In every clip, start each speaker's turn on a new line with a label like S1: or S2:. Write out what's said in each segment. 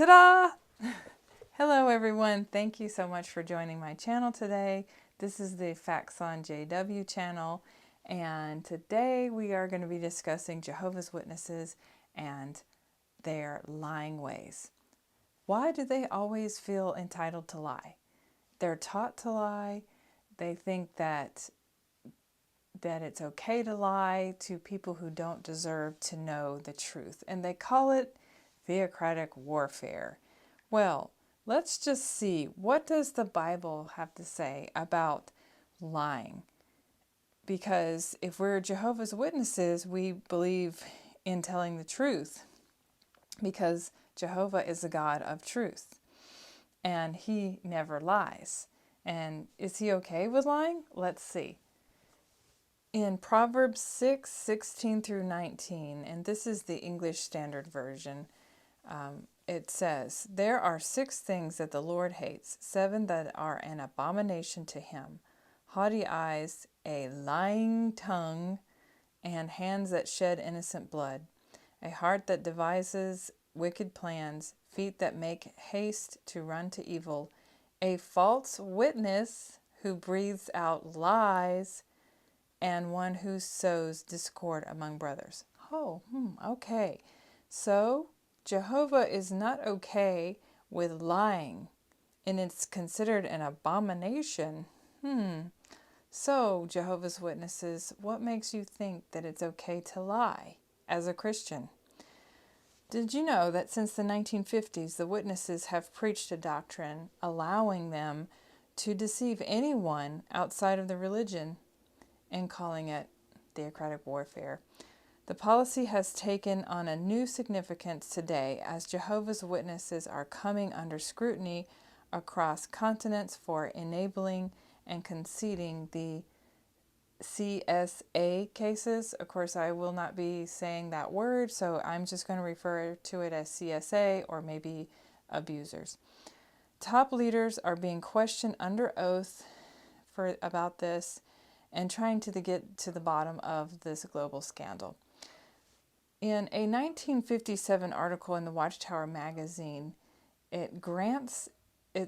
S1: Ta-da! Hello everyone, thank you so much for joining my channel today. This is the Facts on JW channel, and today we are going to be discussing Jehovah's Witnesses and their lying ways. Why do they always feel entitled to lie? They're taught to lie. They think that it's okay to lie to people who don't deserve to know the truth, and they call it theocratic warfare. Well, let's just see, what does the Bible have to say about lying? Because if we're Jehovah's Witnesses, we believe in telling the truth, because Jehovah is a God of truth and he never lies. And is he okay with lying? Let's see. In Proverbs 6:16 through 19, and this is the English Standard Version, it says, "There are 6 things that the Lord hates, 7 that are an abomination to him: haughty eyes, a lying tongue, and hands that shed innocent blood, a heart that devises wicked plans, feet that make haste to run to evil, a false witness who breathes out lies, and one who sows discord among brothers." Okay. So Jehovah is not okay with lying, and it's considered an abomination. So, Jehovah's Witnesses, what makes you think that it's okay to lie as a Christian? Did you know that since the 1950s, the witnesses have preached a doctrine allowing them to deceive anyone outside of the religion and calling it theocratic warfare? The policy has taken on a new significance today as Jehovah's Witnesses are coming under scrutiny across continents for enabling and conceding the CSA cases. Of course, I will not be saying that word, so I'm just going to refer to it as CSA, or maybe abusers. Top leaders are being questioned under oath about this and trying to get to the bottom of this global scandal. In a 1957 article in the Watchtower magazine, it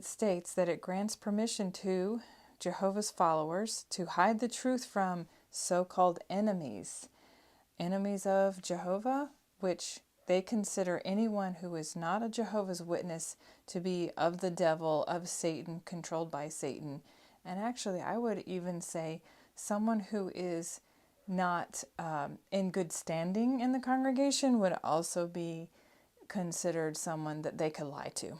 S1: states that it grants permission to Jehovah's followers to hide the truth from so-called enemies of Jehovah, which they consider anyone who is not a Jehovah's Witness to be of the devil, of Satan, controlled by Satan. And actually, I would even say someone who is not in good standing in the congregation would also be considered someone that they could lie to.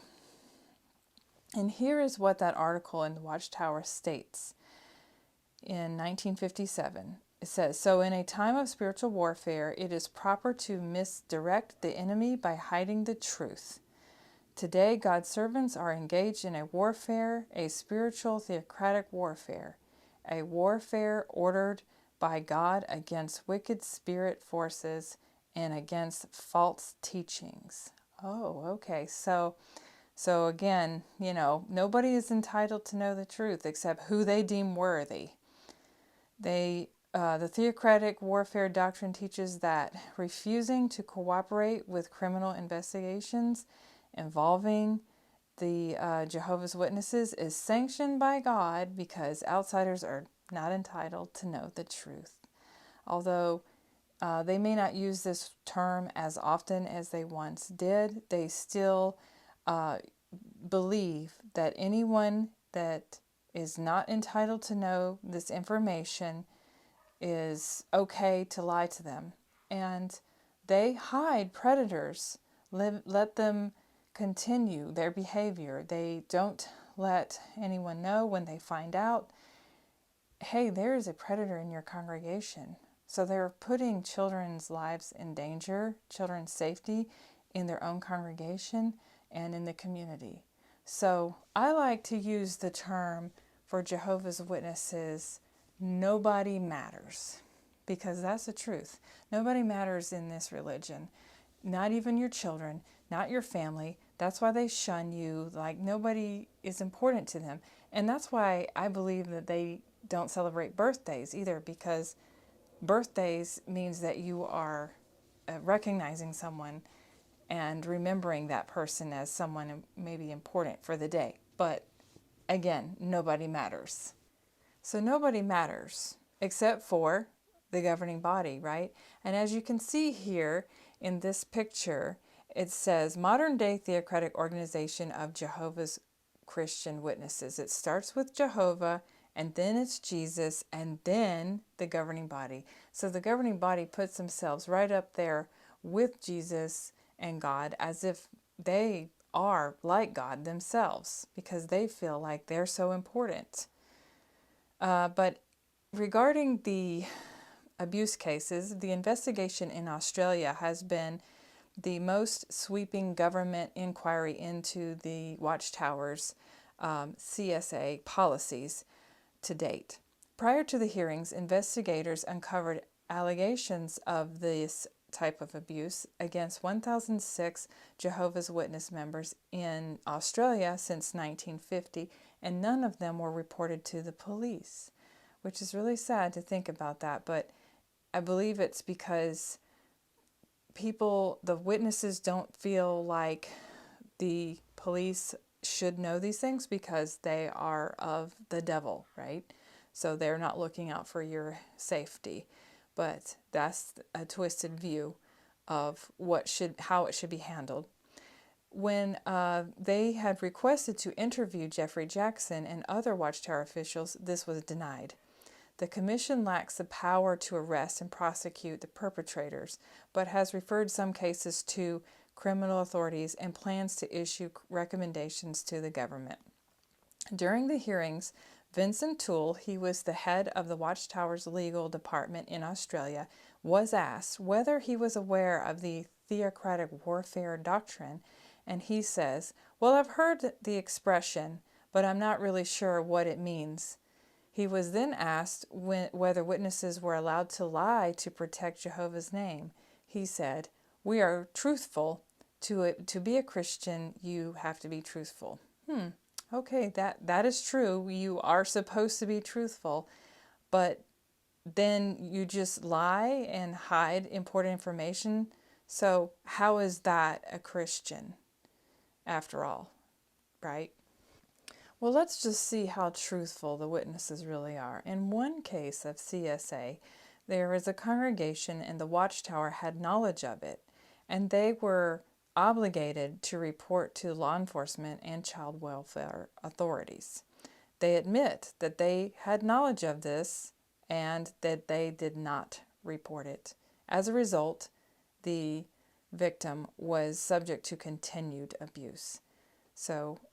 S1: And here is what that article in the Watchtower states in 1957. It says, "So in a time of spiritual warfare, it is proper to misdirect the enemy by hiding the truth. Today, God's servants are engaged in a warfare, a spiritual theocratic warfare, a warfare ordered by God against wicked spirit forces and against false teachings." Oh, okay. So again, nobody is entitled to know the truth except who they deem worthy. The theocratic warfare doctrine teaches that refusing to cooperate with criminal investigations involving the Jehovah's Witnesses is sanctioned by God because outsiders are not entitled to know the truth. Although they may not use this term as often as they once did, they still believe that anyone that is not entitled to know this information is okay to lie to them. And they hide predators, let them continue their behavior. They don't let anyone know when they find out, hey, there is a predator in your congregation. So they're putting children's lives in danger, children's safety in their own congregation and in the community. So I like to use the term for Jehovah's Witnesses, nobody matters, because that's the truth. Nobody matters in this religion, not even your children, not your family. That's why they shun you, like nobody is important to them. And that's why I believe that they don't celebrate birthdays either, because birthdays means that you are recognizing someone and remembering that person as someone maybe important for the day. But again, nobody matters. So nobody matters except for the governing body, right? And as you can see here in this picture, it says Modern Day Theocratic Organization of Jehovah's Christian Witnesses. It starts with Jehovah, and then it's Jesus, and then the governing body. So the governing body puts themselves right up there with Jesus and God, as if they are like God themselves, because they feel like they're so important. But regarding the abuse cases, the investigation in Australia has been the most sweeping government inquiry into the Watchtower's CSA policies to date. Prior to the hearings, investigators uncovered allegations of this type of abuse against 1,006 Jehovah's Witness members in Australia since 1950, and none of them were reported to the police, which is really sad to think about that. But I believe it's because the witnesses don't feel like the police should know these things because they are of the devil, right? So they're not looking out for your safety. But that's a twisted view of how it should be handled. When they had requested to interview Jeffrey Jackson and other Watchtower officials, this was denied. The Commission lacks the power to arrest and prosecute the perpetrators, but has referred some cases to criminal authorities and plans to issue recommendations to the government. During the hearings, Vincent Toole, he was the head of the Watchtower's legal department in Australia, was asked whether he was aware of the Theocratic warfare doctrine, and he says, "Well, I've heard the expression, but I'm not really sure what it means." He was then asked whether witnesses were allowed to lie to protect Jehovah's name. He said, "We are truthful. To be a Christian, you have to be truthful." Okay, that is true. You are supposed to be truthful, but then you just lie and hide important information. So how is that a Christian after all, right? Well, let's just see how truthful the witnesses really are. In one case of CSA, there is a congregation and the Watchtower had knowledge of it, and they were obligated to report to law enforcement and child welfare authorities. They admit that they had knowledge of this and that they did not report it. As a result, the victim was subject to continued abuse.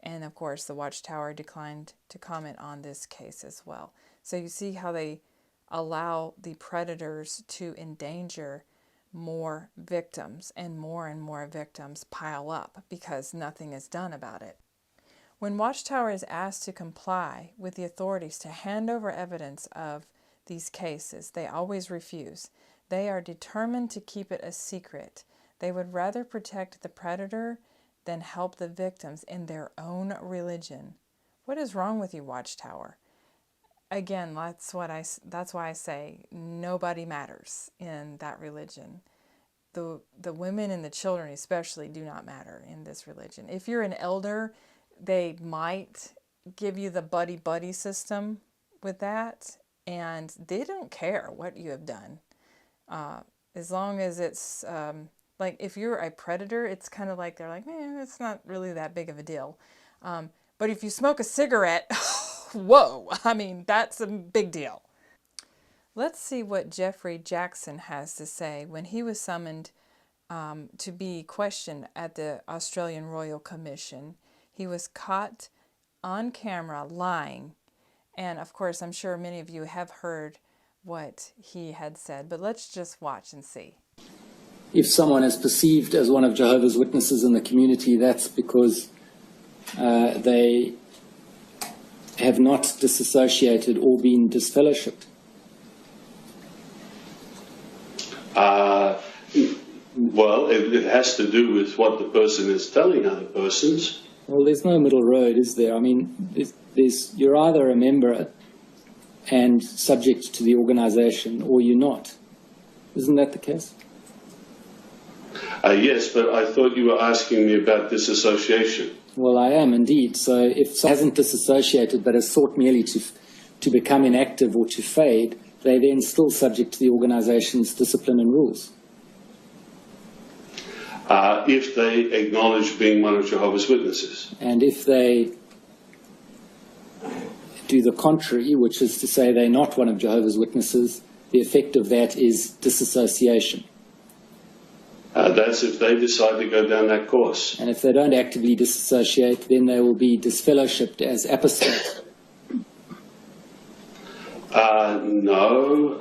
S1: And of course, the Watchtower declined to comment on this case as well. So you see how they allow the predators to endanger more victims, and more victims pile up because nothing is done about it. When Watchtower is asked to comply with the authorities to hand over evidence of these cases, they always refuse. They are determined to keep it a secret. They would rather protect the predator than help the victims in their own religion. What is wrong with you, Watchtower? Again, that's why I say nobody matters in that religion. The women and the children especially do not matter in this religion. If you're an elder, they might give you the buddy-buddy system with that, and they don't care what you have done. As long as it's, like if you're a predator, it's kind of like they're like, it's not really that big of a deal. But if you smoke a cigarette, whoa, that's a big deal. Let's see what Jeffrey Jackson has to say when he was summoned to be questioned at the Australian Royal Commission. He was caught on camera lying. And of course, I'm sure many of you have heard what he had said, but let's just watch and see.
S2: If someone is perceived as one of Jehovah's Witnesses in the community, that's because they have not disassociated or been disfellowshipped.
S3: Well, it has to do with what the person is telling other persons.
S2: Well, there's no middle road, is there? You're either a member and subject to the organisation, or you're not. Isn't that the case?
S3: Yes, but I thought you were asking me about disassociation.
S2: Well, I am indeed. So if someone hasn't disassociated but has sought merely to become inactive or to fade, they're then still subject to the organization's discipline and rules.
S3: If they acknowledge being one of Jehovah's Witnesses.
S2: And if they do the contrary, which is to say they're not one of Jehovah's Witnesses, the effect of that is disassociation.
S3: That's if they decide to go down that course.
S2: And if they don't actively disassociate, then they will be disfellowshipped as apostates.
S3: No,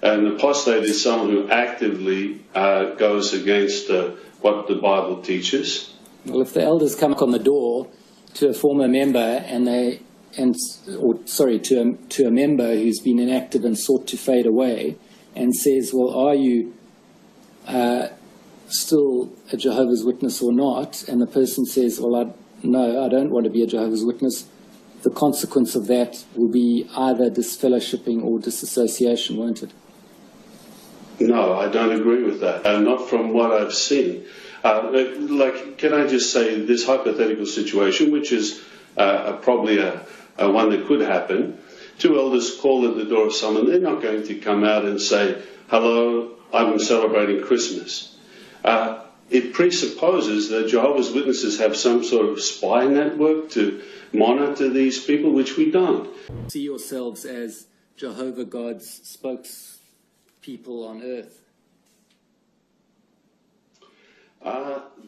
S3: an apostate is someone who actively goes against what the Bible teaches.
S2: Well, if the elders come on the door to a former member to a member who's been inactive and sought to fade away, and says, "Well, are you still a Jehovah's Witness or not?" And the person says, "Well, no, I don't want to be a Jehovah's Witness," the consequence of that will be either disfellowshipping or disassociation, won't it?
S3: No, I don't agree with that. Not from what I've seen. Can I just say this hypothetical situation, which is probably a one that could happen. Two elders call at the door of someone. They're not going to come out and say, "Hello, I'm celebrating Christmas." It presupposes that Jehovah's Witnesses have some sort of spy network to monitor these people, which we don't.
S2: See yourselves as Jehovah God's spokespeople on earth.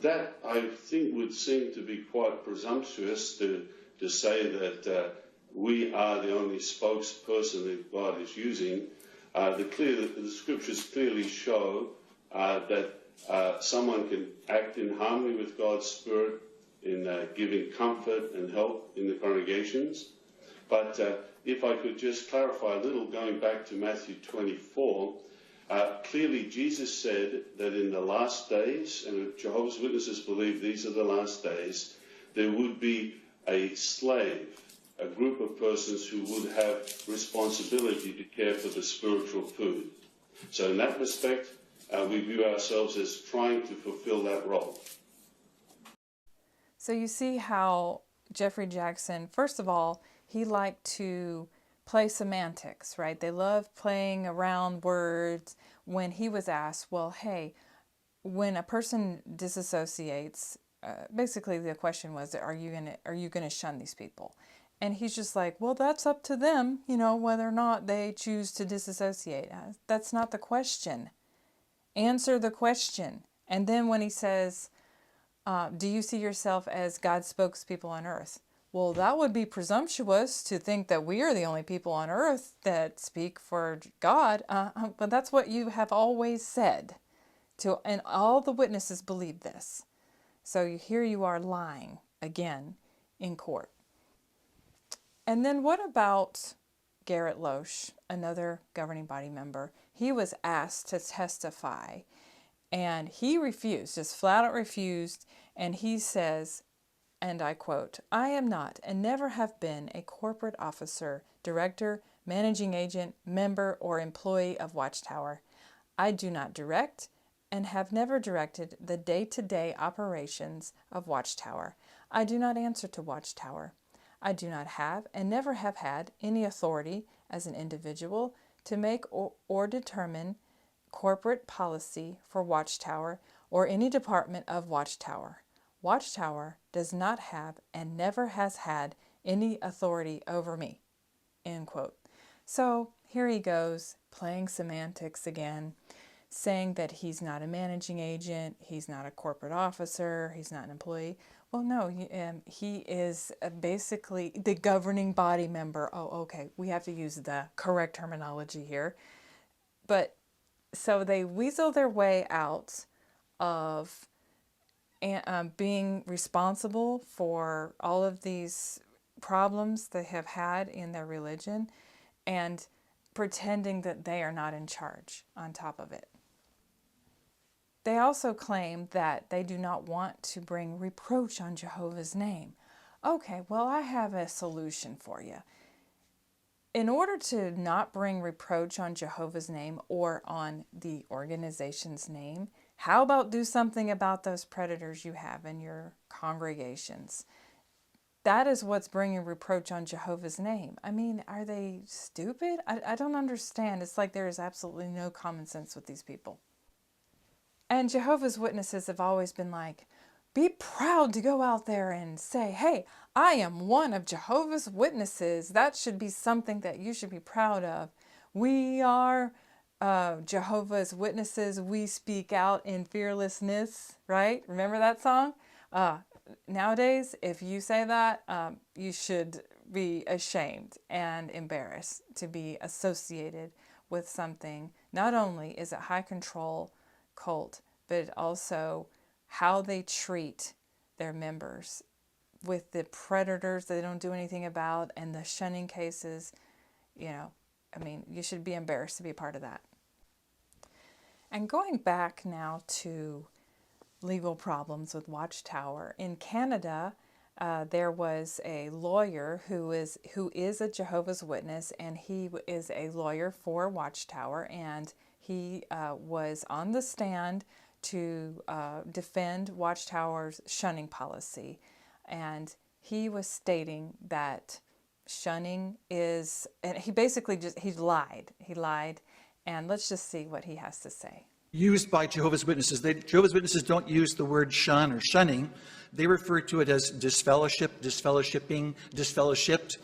S3: That, I think, would seem to be quite presumptuous to say that we are the only spokesperson that God is using. The scriptures clearly show that someone can act in harmony with God's Spirit in giving comfort and help in the congregations. But if I could just clarify a little, going back to Matthew 24, clearly Jesus said that in the last days, and if Jehovah's Witnesses believe these are the last days, there would be a slave, a group of persons who would have responsibility to care for the spiritual food. So in that respect, we view ourselves as trying to fulfill that role.
S1: So you see how Jeffrey Jackson, first of all, he liked to play semantics, right? They love playing around words. When he was asked, well, hey, when a person disassociates, basically the question was, are you gonna shun these people? And he's just like, well, that's up to them, whether or not they choose to disassociate. That's not the question. Answer the question. And then when he says, do you see yourself as God's spokespeople on earth? Well, that would be presumptuous to think that we are the only people on earth that speak for God. But that's what you have always said. And all the witnesses believe this. So here you are lying again in court. And then what about Garrett Loesch, another governing body member? He was asked to testify, and he refused, just flat out refused. And he says, and I quote, "I am not and never have been a corporate officer, director, managing agent, member, or employee of Watchtower. I do not direct and have never directed the day-to-day operations of Watchtower. I do not answer to Watchtower. I do not have and never have had any authority as an individual to make or determine corporate policy for Watchtower or any department of Watchtower. Watchtower does not have and never has had any authority over me." End quote. So here he goes, playing semantics again, saying that he's not a managing agent, he's not a corporate officer, he's not an employee. Well, no, he is basically the governing body member. Oh, okay, we have to use the correct terminology here. But so they weasel their way out of being responsible for all of these problems they have had in their religion and pretending that they are not in charge on top of it. They also claim that they do not want to bring reproach on Jehovah's name. Okay, well, I have a solution for you. in order to not bring reproach on Jehovah's name or on the organization's name, how about do something about those predators you have in your congregations? That is what's bringing reproach on Jehovah's name. I mean, are they stupid? I don't understand. It's like there is absolutely no common sense with these people. And Jehovah's Witnesses have always been like, be proud to go out there and say, hey, I am one of Jehovah's Witnesses. That should be something that you should be proud of. We are Jehovah's Witnesses. We speak out in fearlessness, right? Remember that song? Nowadays, if you say that, you should be ashamed and embarrassed to be associated with something. Not only is it high control cult, but also how they treat their members with the predators that they don't do anything about and the shunning cases. I mean, you should be embarrassed to be a part of that. And going back now to legal problems with Watchtower. In Canada, there was a lawyer who is a Jehovah's Witness, and he is a lawyer for Watchtower, and he was on the stand to defend Watchtower's shunning policy. And he was stating that shunning is, and he basically he lied. And let's just see what he has to say.
S4: Used by Jehovah's Witnesses. Jehovah's Witnesses don't use the word shun or shunning. They refer to it as disfellowship, disfellowshipping, disfellowshipped,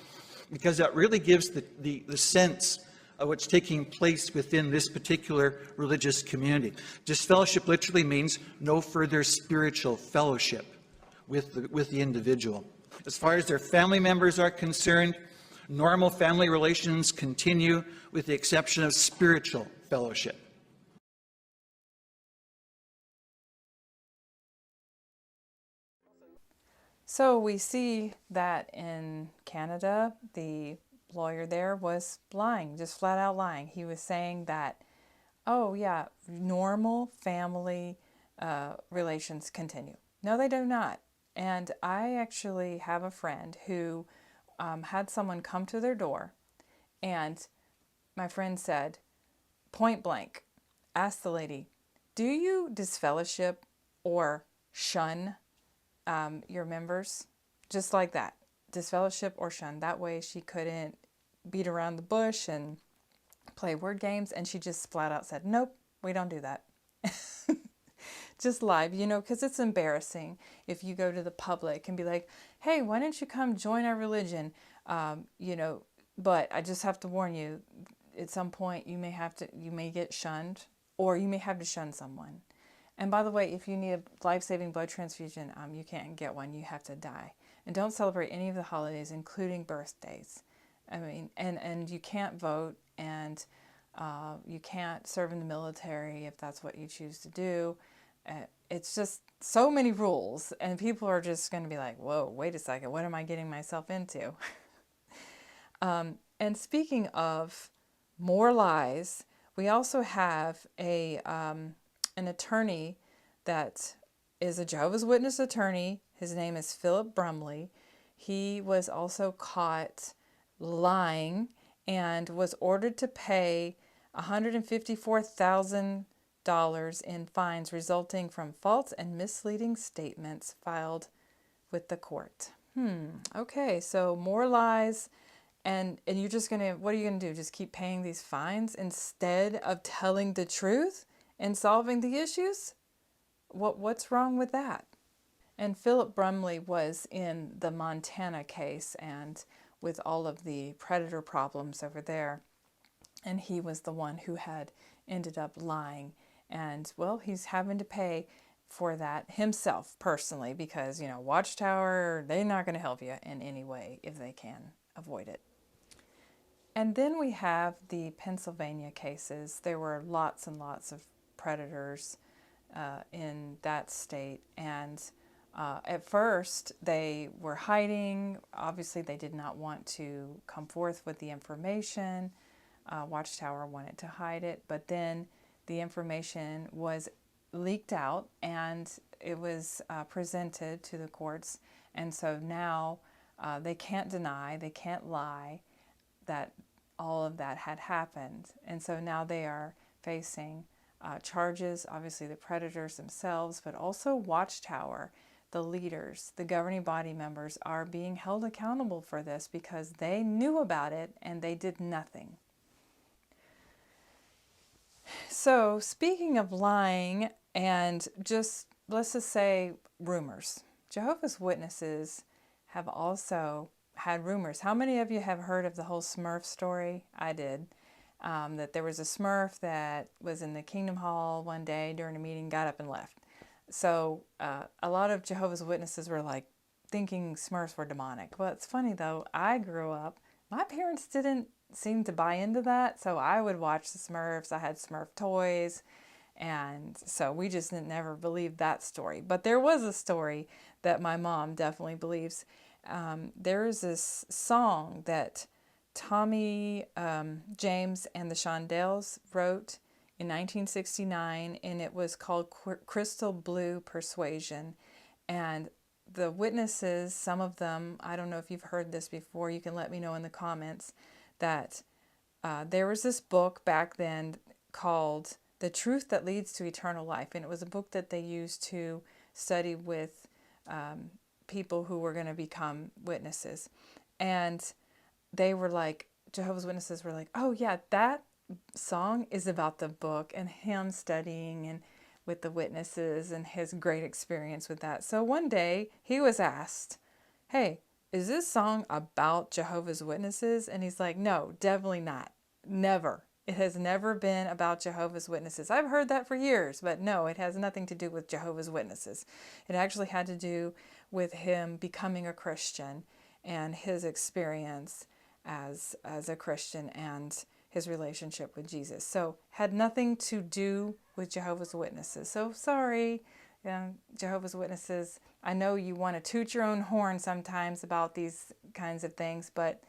S4: because that really gives the sense of what's taking place within this particular religious community. Disfellowship literally means no further spiritual fellowship with the individual. As far as their family members are concerned, normal family relations continue with the exception of spiritual fellowship.
S1: So we see that in Canada, the lawyer there was lying, just flat out lying. He was saying that, oh yeah, normal family relations continue. No, they do not. And I actually have a friend who had someone come to their door, and my friend said, point blank, asked the lady, do you disfellowship or shun your members? Just like that, disfellowship or shun. That way she couldn't beat around the bush and play word games, and she just flat out said, nope, we don't do that. Just live, because it's embarrassing if you go to the public and be like, hey, why don't you come join our religion? But I just have to warn you, at some point you may get shunned, or you may have to shun someone. And by the way, if you need a life-saving blood transfusion, you can't get one. You have to die. And don't celebrate any of the holidays, including birthdays. I mean, and you can't vote, and you can't serve in the military if that's what you choose to do. It's just so many rules, and people are just going to be like, whoa, wait a second, what am I getting myself into? And speaking of more lies, we also have an attorney that is a Jehovah's Witness attorney. His name is Philip Brumley. He was also caught lying and was ordered to pay $154,000 in fines resulting from false and misleading statements filed with the court. Okay, so more lies, and you're just what are you gonna do? Just keep paying these fines instead of telling the truth and solving the issues? What's wrong with that? And Philip Brumley was in the Montana case, and with all of the predator problems over there, and he was the one who had ended up lying. And, well, he's having to pay for that himself personally because, Watchtower, they're not going to help you in any way if they can avoid it. And then we have the Pennsylvania cases. There were lots and lots of predators in that state. And at first, they were hiding. Obviously, they did not want to come forth with the information. Watchtower wanted to hide it, but then the information was leaked out and it was presented to the courts. And so now they can't deny, they can't lie that all of that had happened. And so now they are facing charges, obviously the predators themselves, but also Watchtower, the leaders, the governing body members are being held accountable for this because they knew about it and they did nothing. So speaking of lying and just, let's just say rumors, Jehovah's Witnesses have also had rumors. How many of you have heard of the whole Smurf story? I did. That there was a Smurf that was in the Kingdom Hall one day during a meeting, got up and left. So a lot of Jehovah's Witnesses were like thinking Smurfs were demonic. Well, it's funny though, I grew up, my parents didn't seem to buy into that, so I would watch the Smurfs. I had Smurf toys, and so we just never believed that story. But there was a story that my mom definitely believes. There is this song that Tommy James and the Shondells wrote in 1969, and it was called Crystal Blue Persuasion. And the witnesses, some of them, I don't know if you've heard this before, you can let me know in the comments, that there was this book back then called The Truth That Leads to Eternal Life. And it was a book that they used to study with people who were going to become witnesses. And they were like, Jehovah's Witnesses were like, oh yeah, that song is about the book and him studying and with the witnesses and his great experience with that. So one day he was asked, hey, is this song about Jehovah's Witnesses? And he's like, no, definitely not. Never. It has never been about Jehovah's Witnesses. I've heard that for years, but no, it has nothing to do with Jehovah's Witnesses. It actually had to do with him becoming a Christian and his experience as a Christian and his relationship with Jesus. So had nothing to do with Jehovah's Witnesses. So sorry, Jehovah's Witnesses. I know you want to toot your own horn sometimes about these kinds of things, but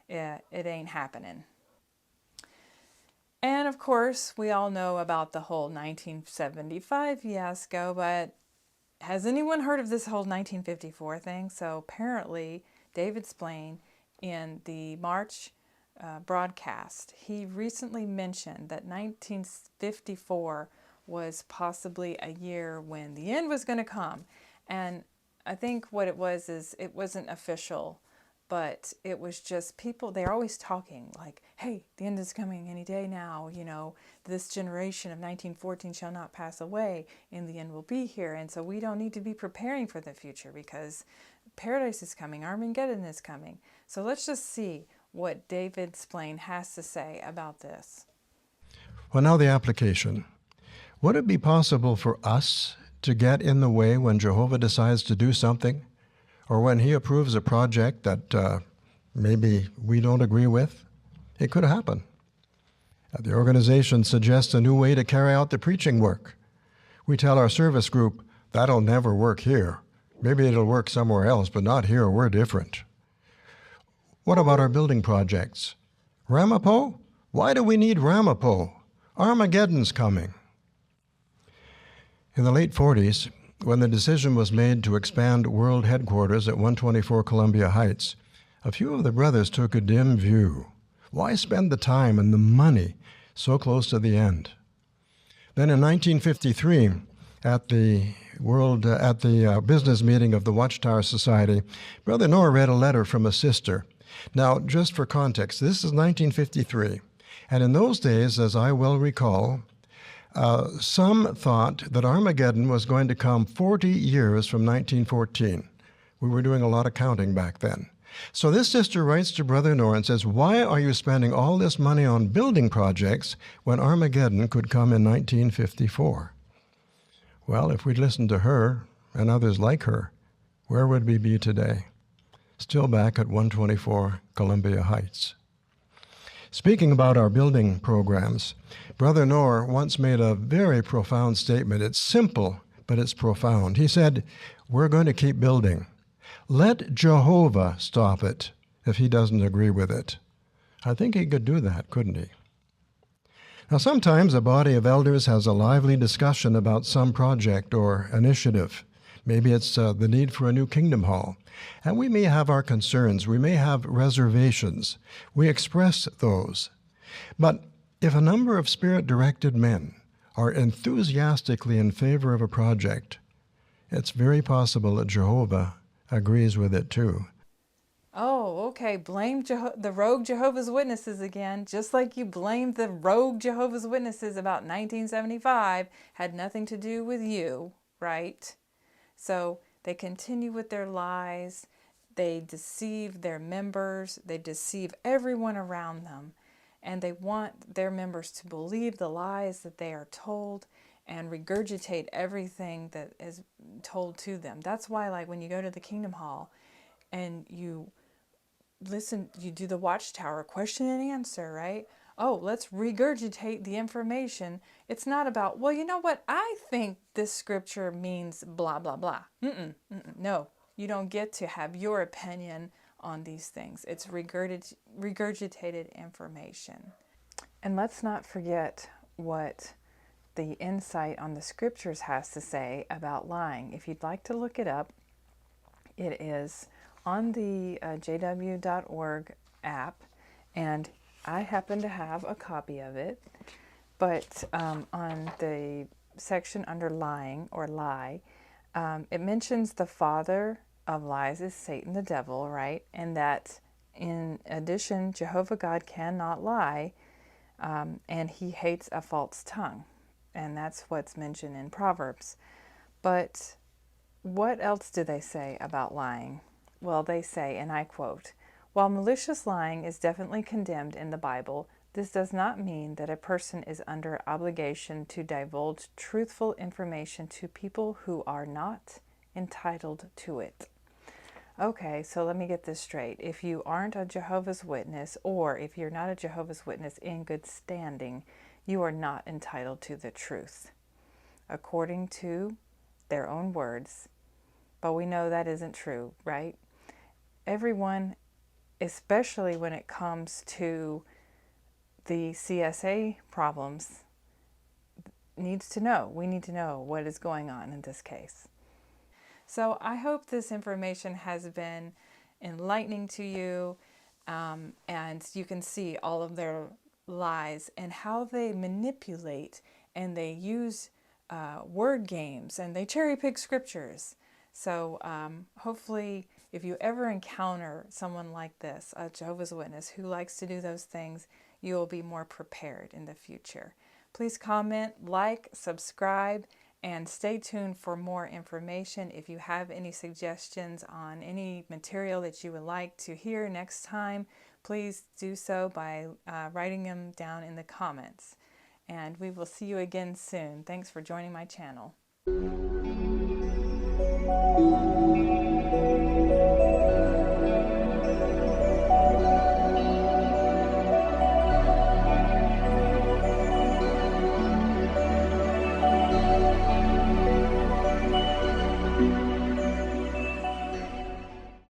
S1: it ain't happening. And of course, we all know about the whole 1975 fiasco, but has anyone heard of this whole 1954 thing? So apparently, David Splain, in the March broadcast, he recently mentioned that 1954 was possibly a year when the end was going to come. And I think what it was is it wasn't official, but it was just people, they're always talking like, hey, the end is coming any day now, you know, this generation of 1914 shall not pass away, and the end will be here. And so we don't need to be preparing for the future because paradise is coming, Armageddon is coming. So let's just see what David Splain has to say about this.
S5: Well, now the application. Would it be possible for us to get in the way when Jehovah decides to do something, or when he approves a project that maybe we don't agree with? It could happen. The organization suggests a new way to carry out the preaching work. We tell our service group, that'll never work here. Maybe it'll work somewhere else, but not here. We're different. What about our building projects? Ramapo? Why do we need Ramapo? Armageddon's coming. In the late 40s, when the decision was made to expand world headquarters at 124 Columbia Heights, a few of the brothers took a dim view. Why spend the time and the money so close to the end? Then in 1953, at the business meeting of the Watchtower Society, Brother Noah read a letter from a sister. Now, just for context, this is 1953, and in those days, as I well recall, some thought that Armageddon was going to come 40 years from 1914. We were doing a lot of counting back then. So this sister writes to Brother Noah and says, why are you spending all this money on building projects when Armageddon could come in 1954? Well, if we'd listened to her and others like her, where would we be today? Still back at 124 Columbia Heights. Speaking about our building programs, Brother Noah once made a very profound statement. It's simple, but it's profound. He said, we're going to keep building. Let Jehovah stop it if he doesn't agree with it. I think he could do that, couldn't he? Now, sometimes a body of elders has a lively discussion about some project or initiative. Maybe it's the need for a new kingdom hall. And we may have our concerns. We may have reservations. We express those. But if a number of Spirit-directed men are enthusiastically in favor of a project, it's very possible that Jehovah agrees with it too.
S1: Oh, okay. Blame the rogue Jehovah's Witnesses again. Just like you blamed the rogue Jehovah's Witnesses about 1975, had nothing to do with you, right? So they continue with their lies. They deceive their members. They deceive everyone around them. And they want their members to believe the lies that they are told and regurgitate everything that is told to them. That's why, like, when you go to the Kingdom Hall and you listen, you do the Watchtower question and answer, right? Oh, let's regurgitate the information. It's not about, well, you know what? I think this scripture means blah, blah, blah. No, you don't get to have your opinion on these things. It's regurgitated information. And let's not forget what the insight on the scriptures has to say about lying. If you'd like to look it up, it is on the jw.org app, and I happen to have a copy of it, but on the section under lying or lie, it mentions the father of lies is Satan, the devil, right? And that in addition, Jehovah God cannot lie, and he hates a false tongue. And that's what's mentioned in Proverbs. But what else do they say about lying? Well, they say, and I quote, "While malicious lying is definitely condemned in the Bible, this does not mean that a person is under obligation to divulge truthful information to people who are not entitled to it." Okay, so let me get this straight. If you aren't a Jehovah's Witness, or if you're not a Jehovah's Witness in good standing, you are not entitled to the truth, according to their own words. But we know that isn't true, right? Everyone, especially when it comes to the CSA problems, needs to know. We need to know what is going on in this case. So I hope this information has been enlightening to you, and you can see all of their lies and how they manipulate and they use word games and they cherry pick scriptures. So hopefully if you ever encounter someone like this, a Jehovah's Witness who likes to do those things, you will be more prepared in the future. Please comment, like, subscribe, and stay tuned for more information. If you have any suggestions on any material that you would like to hear next time, please do so by writing them down in the comments. And we will see you again soon. Thanks for joining my channel.